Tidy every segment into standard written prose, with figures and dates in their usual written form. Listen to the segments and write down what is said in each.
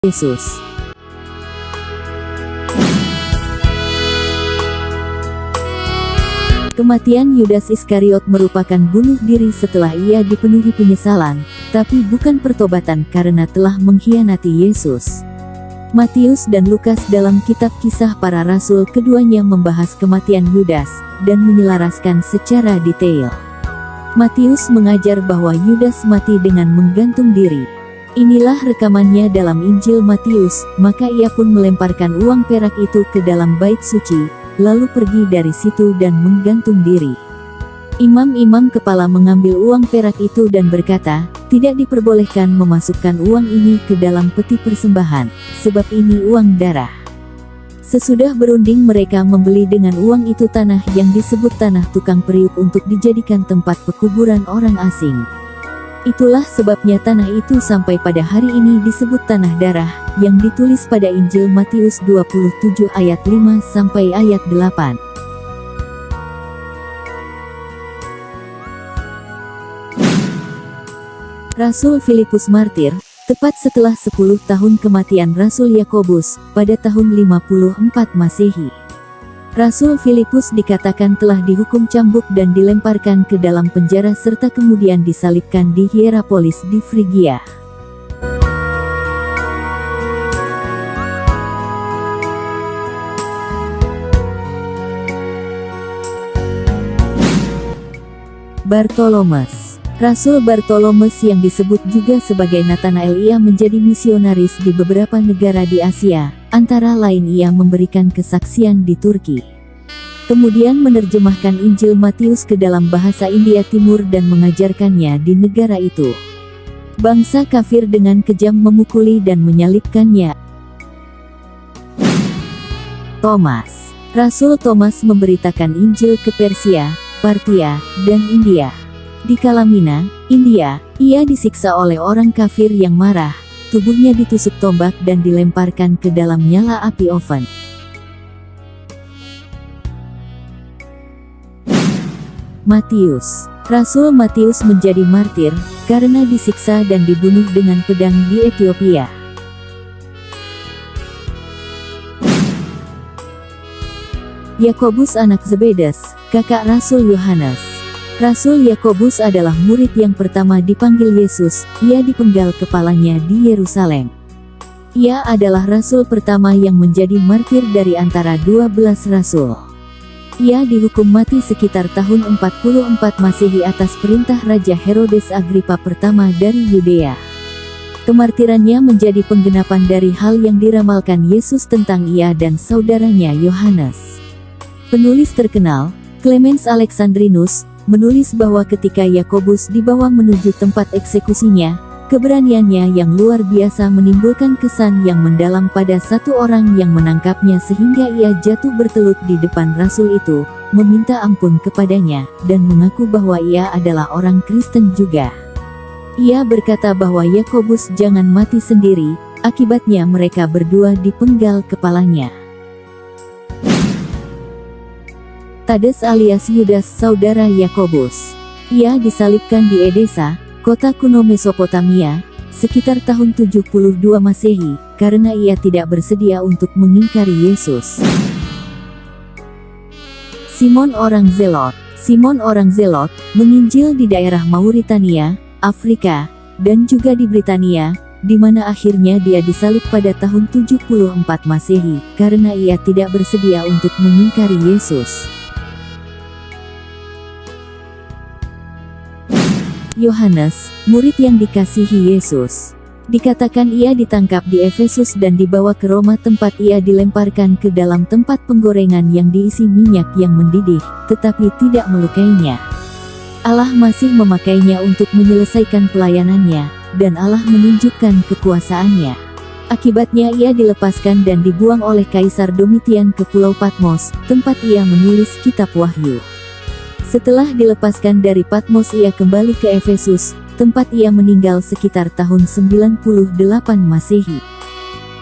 Yesus. Kematian Yudas Iskariot merupakan bunuh diri setelah ia dipenuhi penyesalan, tapi bukan pertobatan karena telah mengkhianati Yesus. Matius dan Lukas dalam kitab Kisah Para Rasul keduanya membahas kematian Yudas, dan menyelaraskan secara detail. Matius mengajar bahwa Yudas mati dengan menggantung diri. Inilah rekamannya dalam Injil Matius, maka ia pun melemparkan uang perak itu ke dalam bait suci, lalu pergi dari situ dan menggantung diri. Imam-imam kepala mengambil uang perak itu dan berkata, "Tidak diperbolehkan memasukkan uang ini ke dalam peti persembahan, sebab ini uang darah." Sesudah berunding mereka membeli dengan uang itu tanah yang disebut tanah tukang periuk untuk dijadikan tempat pekuburan orang asing. Itulah sebabnya tanah itu sampai pada hari ini disebut tanah darah, yang ditulis pada Injil Matius 27 ayat 5 sampai ayat 8. Rasul Filipus martir, tepat setelah 10 tahun kematian Rasul Yakobus, pada tahun 54 Masehi. Rasul Filipus dikatakan telah dihukum cambuk dan dilemparkan ke dalam penjara serta kemudian disalibkan di Hierapolis di Frigia. Bartolomeus. Rasul Bartolomeus yang disebut juga sebagai Nathanael, ia menjadi misionaris di beberapa negara di Asia, antara lain ia memberikan kesaksian di Turki. Kemudian menerjemahkan Injil Matius ke dalam bahasa India Timur dan mengajarkannya di negara itu. Bangsa kafir dengan kejam memukuli dan menyalibkannya. Thomas. Rasul Thomas memberitakan Injil ke Persia, Partia, dan India. Di Kalamina, India, ia disiksa oleh orang kafir yang marah, tubuhnya ditusuk tombak dan dilemparkan ke dalam nyala api oven. Matius. Rasul Matius menjadi martir, karena disiksa dan dibunuh dengan pedang di Ethiopia. Yakobus anak Zebedes, kakak Rasul Yohanes. Rasul Yakobus adalah murid yang pertama dipanggil Yesus, ia dipenggal kepalanya di Yerusalem. Ia adalah rasul pertama yang menjadi martir dari antara 12 rasul. Ia dihukum mati sekitar tahun 44 Masehi atas perintah Raja Herodes Agripa pertama dari Yudea. Kemartirannya menjadi penggenapan dari hal yang diramalkan Yesus tentang ia dan saudaranya Yohanes. Penulis terkenal, Clemens Alexandrinus, menulis bahwa ketika Yakobus dibawa menuju tempat eksekusinya, keberaniannya yang luar biasa menimbulkan kesan yang mendalam pada satu orang yang menangkapnya sehingga ia jatuh bertelut di depan rasul itu, meminta ampun kepadanya, dan mengaku bahwa ia adalah orang Kristen juga. Ia berkata bahwa Yakobus jangan mati sendiri, akibatnya mereka berdua dipenggal kepalanya. Thaddeus alias Yudas saudara Yakobus. Ia disalibkan di Edesa, kota kuno Mesopotamia, sekitar tahun 72 Masehi, karena ia tidak bersedia untuk mengingkari Yesus. Simon orang Zelot. Simon orang Zelot menginjil di daerah Mauritania, Afrika, dan juga di Britania, di mana akhirnya dia disalib pada tahun 74 Masehi, karena ia tidak bersedia untuk mengingkari Yesus. Yohanes, murid yang dikasihi Yesus. Dikatakan ia ditangkap di Efesus dan dibawa ke Roma tempat ia dilemparkan ke dalam tempat penggorengan yang diisi minyak yang mendidih, tetapi tidak melukainya. Allah masih memakainya untuk menyelesaikan pelayanannya, dan Allah menunjukkan kekuasaannya. Akibatnya ia dilepaskan dan dibuang oleh Kaisar Domitian ke Pulau Patmos, tempat ia menulis kitab Wahyu. Setelah dilepaskan dari Patmos ia kembali ke Efesus, tempat ia meninggal sekitar tahun 98 Masehi.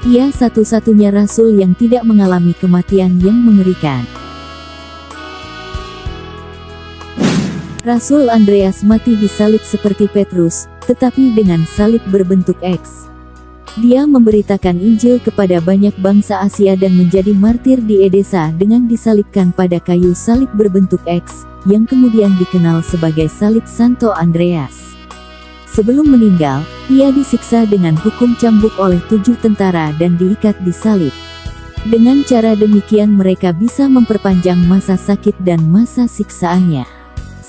Ia satu-satunya rasul yang tidak mengalami kematian yang mengerikan. Rasul Andreas mati disalib seperti Petrus, tetapi dengan salib berbentuk X. Dia memberitakan Injil kepada banyak bangsa Asia dan menjadi martir di Edesa dengan disalibkan pada kayu salib berbentuk X, yang kemudian dikenal sebagai salib Santo Andreas. Sebelum meninggal, ia disiksa dengan hukum cambuk oleh 7 tentara dan diikat di salib. Dengan cara demikian mereka bisa memperpanjang masa sakit dan masa siksaannya.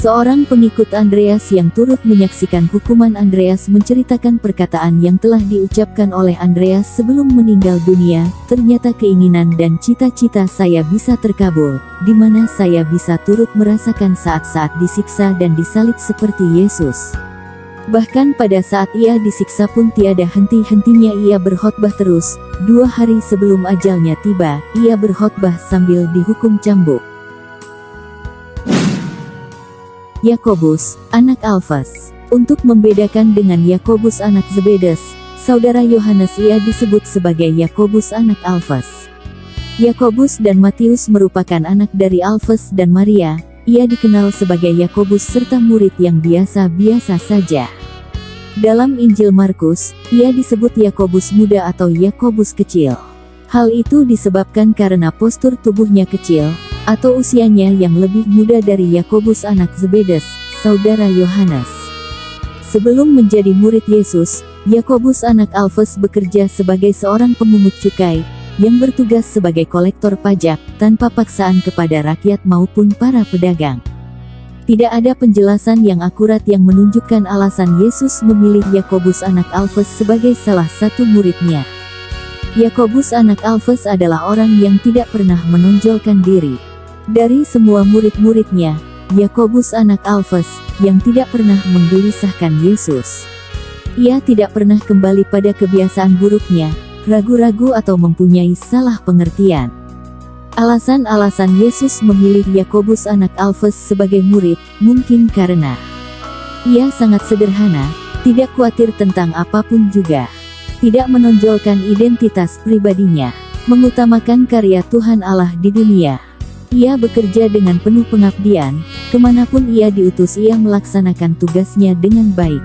Seorang pengikut Andreas yang turut menyaksikan hukuman Andreas menceritakan perkataan yang telah diucapkan oleh Andreas sebelum meninggal dunia, ternyata keinginan dan cita-cita saya bisa terkabul, di mana saya bisa turut merasakan saat-saat disiksa dan disalib seperti Yesus. Bahkan pada saat ia disiksa pun tiada henti-hentinya ia berkhotbah terus. 2 hari sebelum ajalnya tiba, ia berkhotbah sambil dihukum cambuk. Yakobus, anak Alfas. Untuk membedakan dengan Yakobus anak Zebedes, saudara Yohanes ia disebut sebagai Yakobus anak Alfas. Yakobus dan Matius merupakan anak dari Alfas dan Maria. Ia dikenal sebagai Yakobus serta murid yang biasa-biasa saja. Dalam Injil Markus, ia disebut Yakobus muda atau Yakobus kecil. Hal itu disebabkan karena postur tubuhnya kecil, atau usianya yang lebih muda dari Yakobus anak Zebedes, saudara Yohanes. Sebelum menjadi murid Yesus, Yakobus anak Alfas bekerja sebagai seorang pemungut cukai, yang bertugas sebagai kolektor pajak, tanpa paksaan kepada rakyat maupun para pedagang. Tidak ada penjelasan yang akurat yang menunjukkan alasan Yesus memilih Yakobus anak Alfas sebagai salah satu muridnya. Yakobus anak Alfas adalah orang yang tidak pernah menonjolkan diri. Dari semua murid-muridnya, Yakobus anak Alfas, yang tidak pernah menggelisahkan Yesus. Ia tidak pernah kembali pada kebiasaan buruknya, ragu-ragu atau mempunyai salah pengertian. Alasan-alasan Yesus memilih Yakobus anak Alfas sebagai murid, mungkin karena ia sangat sederhana, tidak khawatir tentang apapun juga, tidak menonjolkan identitas pribadinya, mengutamakan karya Tuhan Allah di dunia. Ia bekerja dengan penuh pengabdian, kemanapun ia diutus ia melaksanakan tugasnya dengan baik.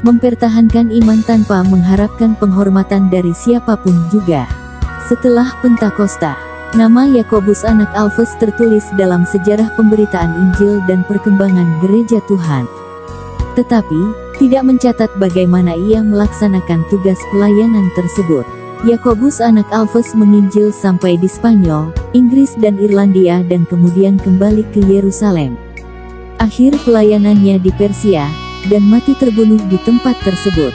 Mempertahankan iman tanpa mengharapkan penghormatan dari siapapun juga. Setelah Pentakosta, nama Yakobus anak Alfas tertulis dalam sejarah pemberitaan Injil dan perkembangan gereja Tuhan. Tetapi, tidak mencatat bagaimana ia melaksanakan tugas pelayanan tersebut. Yakobus anak Alfas menginjil sampai di Spanyol, Inggris dan Irlandia dan kemudian kembali ke Yerusalem. Akhir pelayanannya di Persia, dan mati terbunuh di tempat tersebut.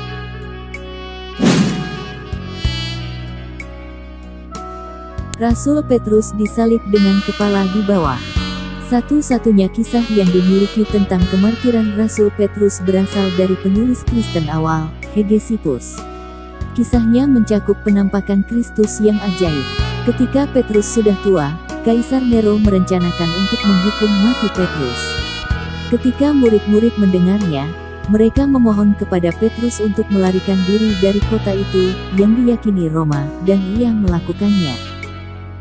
Rasul Petrus disalib dengan kepala di bawah. Satu-satunya kisah yang dimiliki tentang kemartiran Rasul Petrus berasal dari penulis Kristen awal, Hegesippus. Kisahnya mencakup penampakan Kristus yang ajaib. Ketika Petrus sudah tua, Kaisar Nero merencanakan untuk menghukum mati Petrus. Ketika murid-murid mendengarnya, mereka memohon kepada Petrus untuk melarikan diri dari kota itu, yang diyakini Roma, dan ia melakukannya.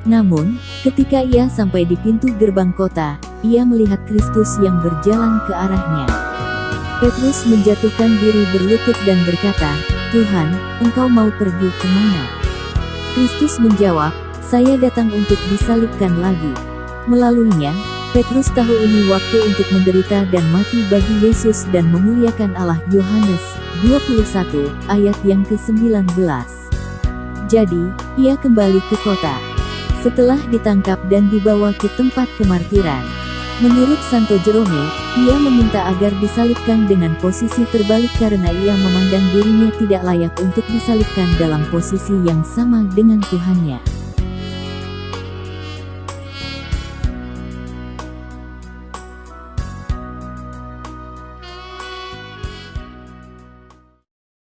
Namun, ketika ia sampai di pintu gerbang kota, ia melihat Kristus yang berjalan ke arahnya. Petrus menjatuhkan diri berlutut dan berkata, "Tuhan, Engkau mau pergi kemana?" Kristus menjawab, "Saya datang untuk disalibkan lagi." Melaluinya, Petrus tahu ini waktu untuk menderita dan mati bagi Yesus dan memuliakan Allah. Yohanes 21, ayat yang ke-19. Jadi, ia kembali ke kota. Setelah ditangkap dan dibawa ke tempat kemartiran. Menurut Santo Jerome, ia meminta agar disalibkan dengan posisi terbalik karena ia memandang dirinya tidak layak untuk disalibkan dalam posisi yang sama dengan Tuhannya.